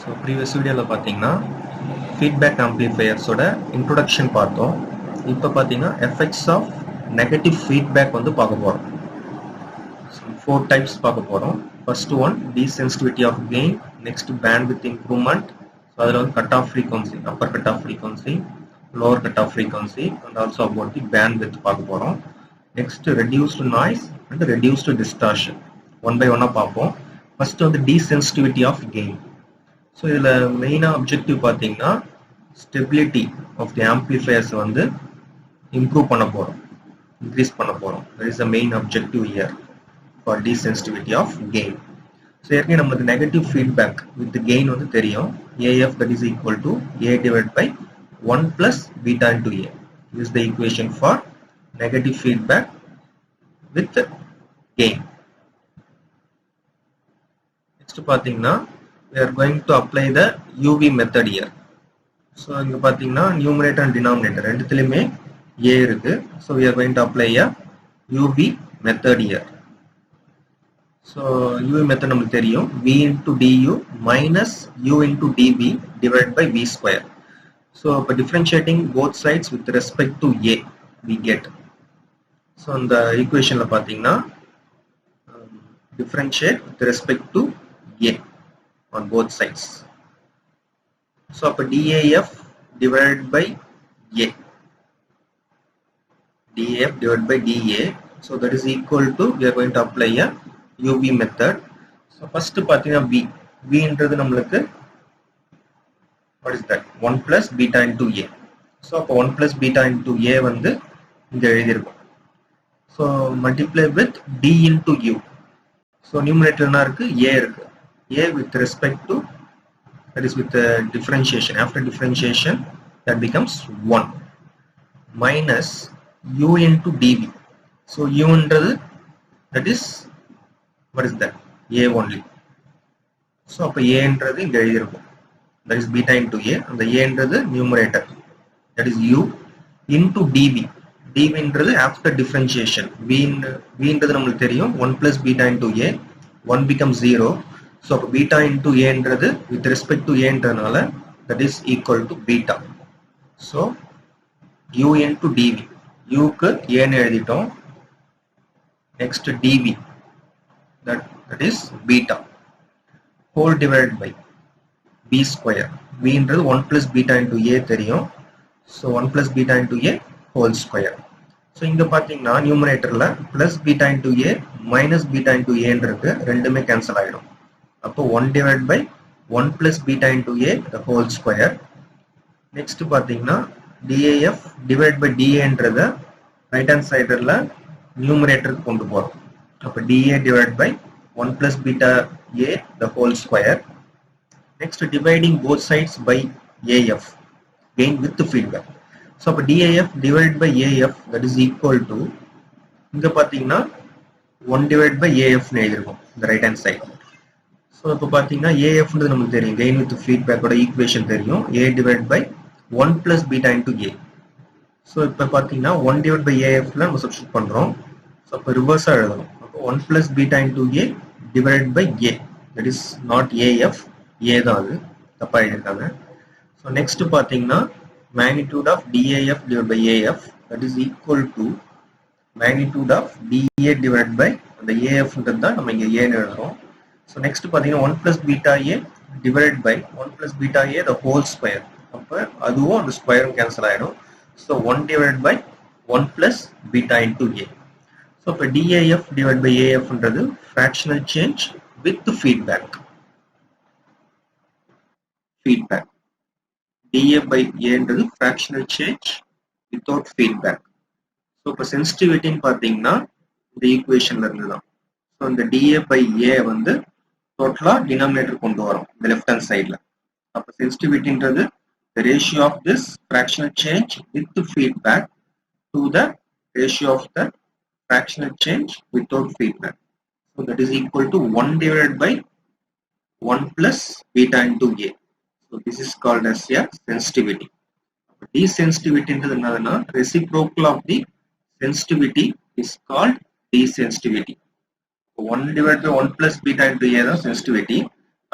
So previous video la pathina feedback amplifiers oda introduction பார்த்தோம். இப்போ பாத்தீங்கன்னா effects of negative feedback வந்து பார்க்க போறோம். So, 4 types பார்க்க போறோம். First one desensitivity of gain, next bandwidth improvement. So அதுல வந்து cutoff frequency, upper cutoff frequency, lower cutoff frequency and also about the bandwidth பார்க்க போறோம். Next reduced noise and reduced distortion. One by one பார்ப்போம். First வந்து desensitivity of gain. So இதுல main objective பாத்தீங்கன்னா stability of the amplifiers வந்து improve பண்ண போறோம், increase பண்ண போறோம். That is the main objective here for desensitivity of gain. So ஏற்கனவே நமக்கு negative feedback with the gain வந்து தெரியும். AF that is equal to A divided by 1 plus beta into A. This is the equation for negative feedback with gain. Next பாத்தீங்கன்னா we are going to apply the UV method here. So இங்க பாத்தீங்கன்னா numerator and denominator ரெண்டுத்துலயுமே A இருக்கு. So we are going to apply a UV method here. So UV method நமக்கு தெரியும் V into du minus U into dV divided by V square. So by differentiating both sides with respect to A we get. So இந்த equationல பாத்தீங்கன்னா differentiate with respect to A on both sides. So அப்ப DAF divided by A, DAF divided by DA, so that is equal to, we are going to apply a UV method. So first பாத்தீங்கன்னா V என்றது நம்மளுக்கு what is that 1 plus beta into A. So அப்ப 1 plus beta into A வந்து இங்க எழுதிருக்கும். So multiply with D into U. So numerator என்ன இருக்கு A இருக்கு. A with respect to, that is with the differentiation, after differentiation that becomes 1 minus U into dV. So U என்றது that is, what is that, A only. So அப்ப A என்றது இங்க எழுதிருக்கும், that is beta into A, and the A என்றது numerator, that is U into dV. dV என்றது after differentiation, V என்றது நம்மளுக்கு தெரியும் 1 plus beta into A, 1 becomes 0. So beta into A என்றது with respect to A என்றனால that is equal to beta. So U into dV, U க்கு A ன்னு எழுதிட்டோம். Next dV, that is beta whole divided by B square. V என்றது 1 plus beta into A தெரியும். So 1 plus beta into A whole square. So இங்க பாத்தீங்கன்னா numeratorல plus beta into A minus beta into A இருக்கு, ரெண்டுமே cancel ஆயிடும். அப்போ 1 divided by 1 plus beta into A the whole square. Next பாத்தீங்கன்னா DAF divided by DA என்றத right hand sideல numerator கொண்டு போறோம். அப்போ DA divided by 1 plus beta A the whole square. Next dividing both sides by AF, gain with the feedback. So அப்போ DAF divided by AF that is equal to, இங்க பாத்தீங்கன்னா 1 divided by AF ன்னு எழுதிருக்கும் the right hand side. So இப்போ பாத்தீங்கன்னா AF ன்றது நமக்கு தெரியும், gain with feedback ஓட ஈக்குவேஷன் தெரியும், A divided by 1 plus beta into A. So இப்போ பாத்தீங்கன்னா 1 divided by AF ல நம்ம சப்ஸ்டிட்யூட் பண்றோம். So அப்போ ரிவர்ஸா எழுதணும். அப்போ 1 plus beta into A divided by A, that is not AF, A தான் அது, தப்பா எழுதிருக்காங்க. So next பாத்தீங்கன்னா magnitude of DAF divided by AF that is equal to magnitude of DA divided by அந்த AF ன்றது தான் நம்ம இங்க A ன்னு எழுதுறோம். So next பாத்தீங்கன்னா 1 plus beta A divided by 1 plus beta A the whole square. அப்ப அதுவும் அந்த ஸ்கொயரும் கேன்சல் ஆயிடும். So 1 divided by 1 plus beta into A. So இப்ப DAF divided by AF ன்றது fractional change with feedback. Feedback. DA by A ன்றது fractional change without feedback. So இப்ப sensitivity ன்னு பாத்தீங்கன்னா இந்த ஈக்குவேஷன்ல இருந்து தான். So இந்த DA by A வந்து டோட்டலா டினாமினேட்டர் கொண்டு வரோம் இந்த லெஃப்ட் ஹேண்ட் சைடுல. அப்ப சென்சிட்டிவிட்டின்றது the ratio of this fractional change with the feedback to the ratio of the fractional change without feedback. So that is equal to 1 divided by 1 plus beta into A. So this is called as a sensitivity. Desensitivity into another reciprocal of the sensitivity is called desensitivity. 1 divided by 1 plus beta into A is sensitivity.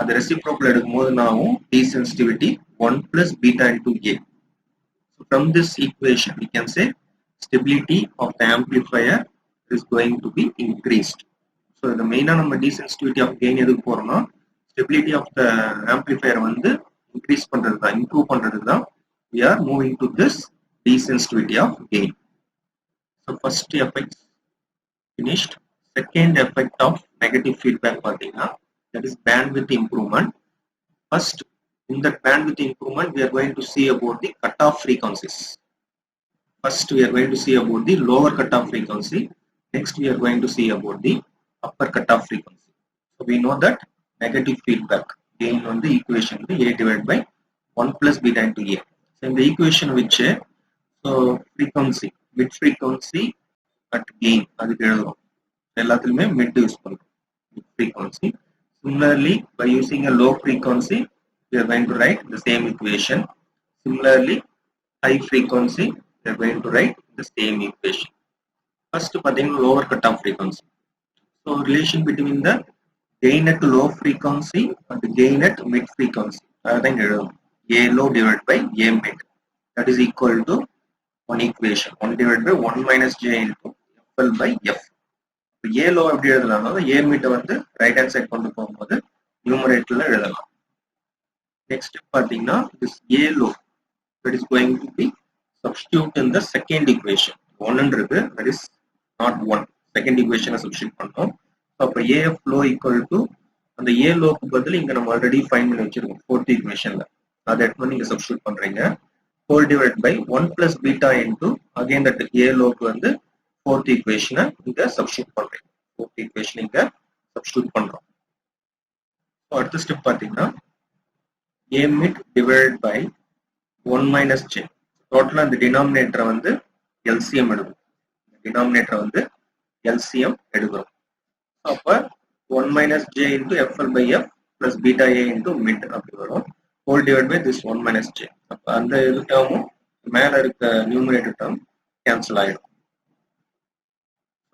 அது reciprocal எடுக்கும்போது நாவும் D sensitivity 1 plus beta into A. So from this equation we can say stability of the amplifier is going to be increased. So the main நம்ம D sensitivity of gain எதுக்கு போறோம்னா stability of the amplifier வந்து increase பண்றது தான், improve பண்றது தான். We are moving to this D sensitivity of gain. So first effect finished. Second effect of negative feedback பார்த்தீங்கன்னா that is bandwidth improvement. First, in that bandwidth improvement, we are going to see about the cutoff frequencies. First, we are going to see about the lower cutoff frequency. Next, we are going to see about the upper cutoff frequency. So we know that negative feedback gain on the equation A divided by 1 plus beta into A. So in the equation which so frequency, mid frequency at gain அதுக்கு எழுதுறோம். எல்லாத்துலயுமே mid use பண்றோம். Mid frequency. Similarly, by using a low frequency, we are going to write the same equation. Similarly, high frequency, we are going to write the same equation. First, lower cutoff frequency. So, relation between the gain at low frequency and the gain at mid frequency. A low divided by A mid. That is equal to one equation. 1 divided by 1 minus J into FL by F. A low எப்படி எழுதலாம்னா A mid வந்து right hand side கொண்டு போகும்போது நியூமரேட்டர்ல எழுதலாம். Next பாத்தீங்கன்னா this A low that is going to be substitute in the second equation. 1 இருக்கு, that is not 1. Second equation substitute பண்ணோம். அப்ப AF low equal to அந்த A low க்கு பதிலா இங்க நம்ம ஆல்ரெடி ஃபைண்ட் பண்ணி வச்சிருக்கோம் fourth equationல. அதை எடுத்து வந்து நீங்க சப்ஸ்டிட்யூட் பண்றீங்க. whole divided by 1 plus beta into again that A low க்கு வந்து fourth equation இங்க substitute பண்றீங்க. fourth equation இங்க substitute பண்றோம். So அடுத்த ஸ்டெப் பாத்தீங்கன்னா A mid divided by 1 minus J. டோட்டலா இந்த டினாமினேட்டரை வந்து LCM எடுக்கும். டினாமினேட்டரை வந்து LCM எடுக்கிறோம். அப்ப 1 minus J into FL by F plus beta A into mid அப்படி வரும். whole divided by this 1 minus J. அப்ப அந்த இது டேர்மும் மேல இருக்க நியூமரேட்டர் டேர்ம் கேன்சல் ஆயிடும்.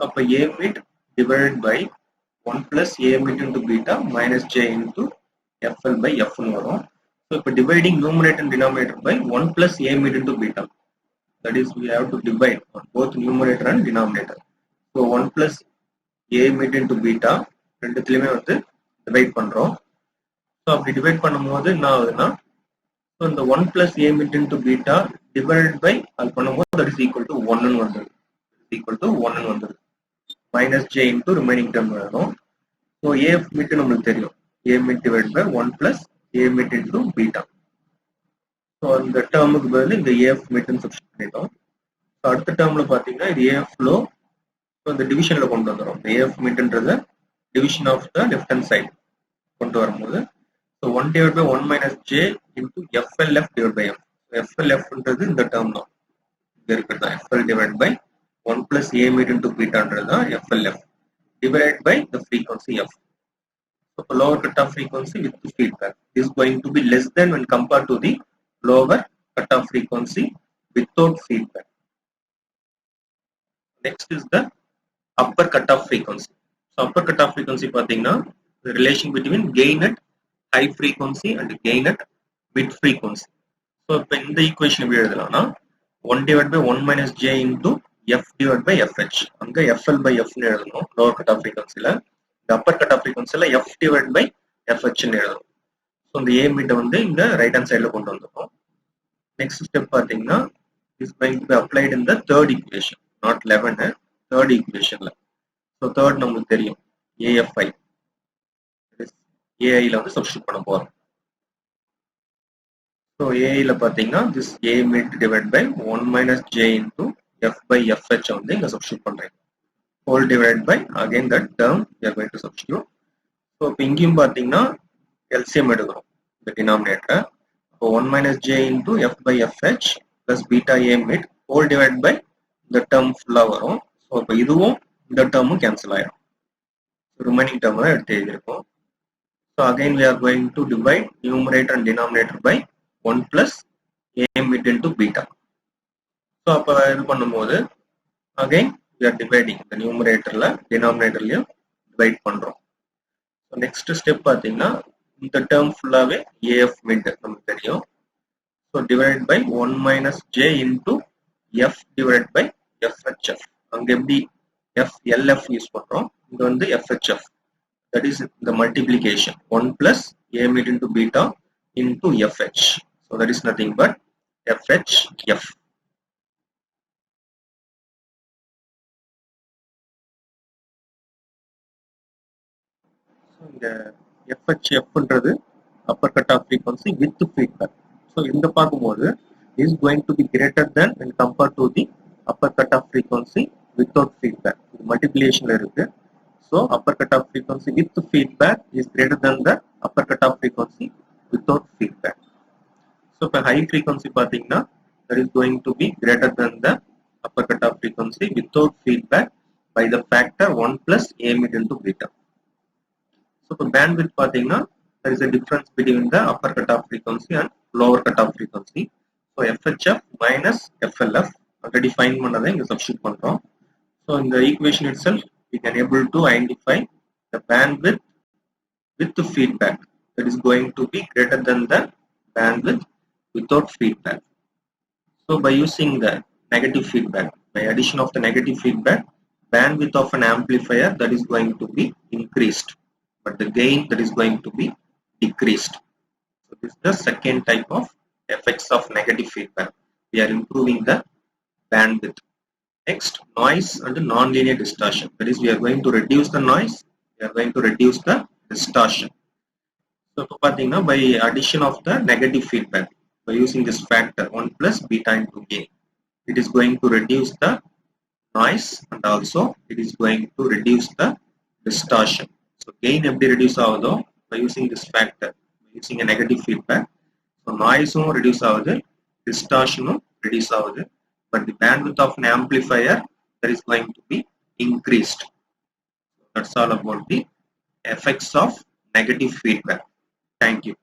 அப்ப A mid divided by 1 plus A mid into beta minus J into FL by F னு வரும். So இப்போ dividing numerator and denominator by 1 plus A mid into beta. That is we have to divide on both numerator and denominator. So 1 plus A mid into beta ரெண்டுத்துலயுமே வந்து divide பண்றோம். So அப்படி divide பண்ணும்போது என்ன ஆகுதுன்னா so இந்த 1 plus A mid into beta divided by அது பண்ணும்போது that is equal to 1 னு வந்துருது. equal to 1 னு வந்துருது. minus J into remaining term வரும். So A mid நம்மளுக்கு தெரியும். A mid divided by 1 plus A mid into beta. So அந்த டேர்முக்கு பதில் இந்த AF mid னு சப்ஸ்டிட்யூட் பண்ணிட்டோம். So அடுத்த டேர்ம்ல பாத்தீங்கன்னா இது AF low. So இந்த டிவிஷன்ல கொண்டு வந்துரும். இந்த AF midன்றத division of the left hand side கொண்டு வரும்போது so 1 divided by 1 minus J into FLF divided by F. FLF ன்றது இந்த டேர்ம் தான். இங்க இருக்குதா FL divided by 1 plus A mid into beta ன்றது தான் FLF divided by the frequency F. So lower cutoff frequency with the feedback is going to be less than when compared to the lower cutoff frequency without feedback. Next is the upper cutoff frequency. So upper cutoff frequency பாத்தீங்கன்னா the relation between gain at high frequency and gain at mid frequency. So இப்போ இந்த equation எப்படி எழுதலாம்னா 1 divided by 1 minus J into F divided by FH. அங்க FL by F னு எழுதணும் lower cutoff frequencyல. இந்த upper cutoff frequencyல F divided by FH னு எழுதணும். So இந்த A mid வந்து இங்க right hand sideல கொண்டு வந்துரும். Next step பாத்தீங்கன்னா is going to be applied in the third equation, not 11, third equationல. So third நமக்கு தெரியும் AFI. AI ல வந்து சப்ஸ்டிட்யூட் பண்ண போறோம். So AI ல பாத்தீங்கன்னா this A mid divided by 1 minus J into F by FH வந்து இங்க சப்ஸ்டிட்யூட் பண்றேன். whole divided by again that term we are going to substitute. So இப்போ இங்கேயும் பாத்தீங்கன்னா LCM எடுக்கிறோம் இந்த denominator. So 1 minus J into F by FH plus beta A mid whole divided by the term full-ஆ வரும். So இப்போ இதுவும் இந்த டேர்மும் cancel ஆயிடும். remaining term தான் எடுத்து எழுதியிருக்கோம். So again we are going to divide numerator and denominator by 1 plus A mid into beta. So அப்போ இது பண்ணும்போது again we are dividing the numeratorல denominatorலயும் divide பண்றோம். So next step பாத்தீங்கன்னா இந்த term ஃபுல்லாவே AF mid நமக்கு தெரியும். So divided by 1 minus J into F divided by FHF. அங்க எப்படி LF யூஸ் பண்றோம், இங்க வந்து FHF. That is the multiplication 1 plus A mid into beta into FH. So that is nothing but FHF. So இந்த FHF ன்றது upper cutoff frequency with feedback. So இந்த பார்க்கும்போது is going to be greater than when compared to the upper cutoff frequency without feedback. இது multiplicationல இருக்கு. So upper cutoff frequency with feedback is greater than the upper cutoff frequency without feedback. So for high frequency பார்த்தீங்கன்னா that is going to be greater than the upper cutoff frequency without feedback by the factor 1 plus A mid into beta. So for bandwidth பார்த்தீங்கன்னா there is a difference between the upper cutoff frequency and lower cutoff frequency. So FHF minus FLF already find பண்ணதை இங்க substitute பண்றோம். So in the equation itself we can able to identify the bandwidth with the feedback that is going to be greater than the bandwidth without feedback. So by using the negative feedback, by addition of the negative feedback, bandwidth of an amplifier that is going to be increased, but the gain that is going to be decreased. So this is the second type of effects of negative feedback. We are improving the bandwidth. Next, noise and nonlinear distortion. That is, we are going to reduce the noise, we are going to reduce the distortion. So by addition of the negative feedback, by using this factor 1 plus beta into gain, it is going to reduce the noise and also it is going to reduce the distortion. So gain எப்படி reduce ஆகுதோ by using this factor, by using a negative feedback, so noise reduce ஆகுது, distortion reduce ஆகுது, but the bandwidth of an amplifier that is going to be increased. That's all about the effects of negative feedback. Thank you.